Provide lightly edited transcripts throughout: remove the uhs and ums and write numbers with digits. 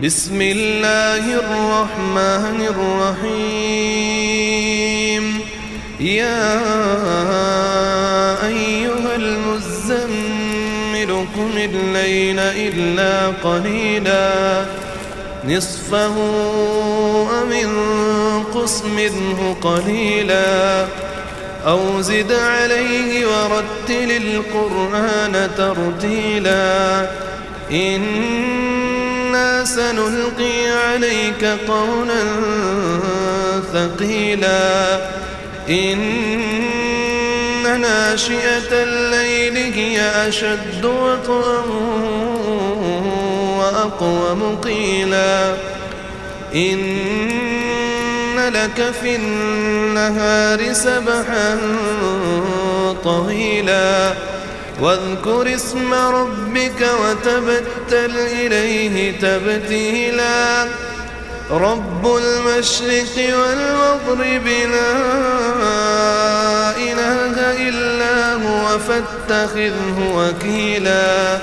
بسم الله الرحمن الرحيم. يا أيها المزمل قم الليل إلا قليلا نصفه أو انقص منه قليلا أو زد عليه ورتل القرآن ترتيلا إنا سنلقي عليك قولا ثقيلا إن ناشئة الليل هي أشد وطئا وأقوم قيلا إن لك في النهار سبحا طويلا واذكر اسم ربك وتبتل إليه تبتيلا رب المشرق والمغرب لا إله إلا هو فاتخذه وكيلا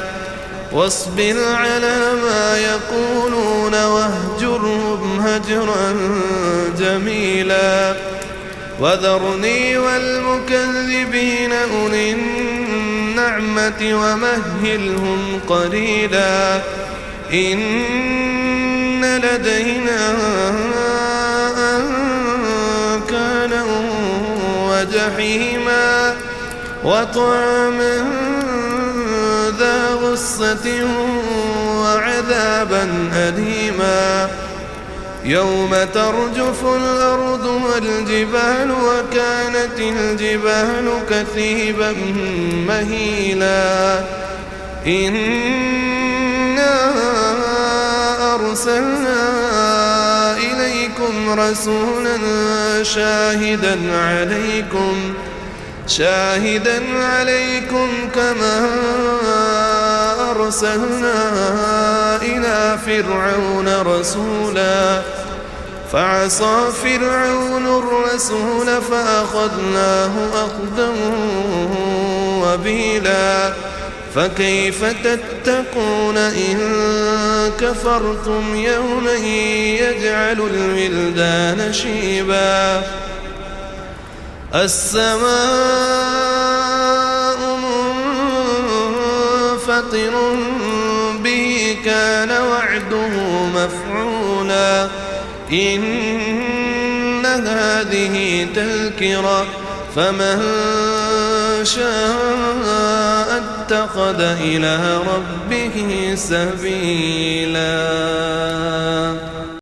واصبر على ما يقولون واهجرهم هجرا جميلا وذرني والمكذبين أولي النعمة ومهلهم قليلا إن لدينا أنكالا وجحيما وطعاما ذا غصة وعذابا أليما يوم ترجف الأرض والجبال وكانت الجبال كثيبا مهيلا إنا أرسلنا إليكم رسولا شاهدا عليكم كما أرسلنا إلى فرعون رسولا فعصى فرعون الرسول فأخذناه أخذا وبيلا فكيف تتقون إن كفرتم يوما يجعل الولدان شيبا السماء منفطر به كان وعده مفعولا إن هذه تذكرة فمن شاء اتخذ إلى ربه سبيلا.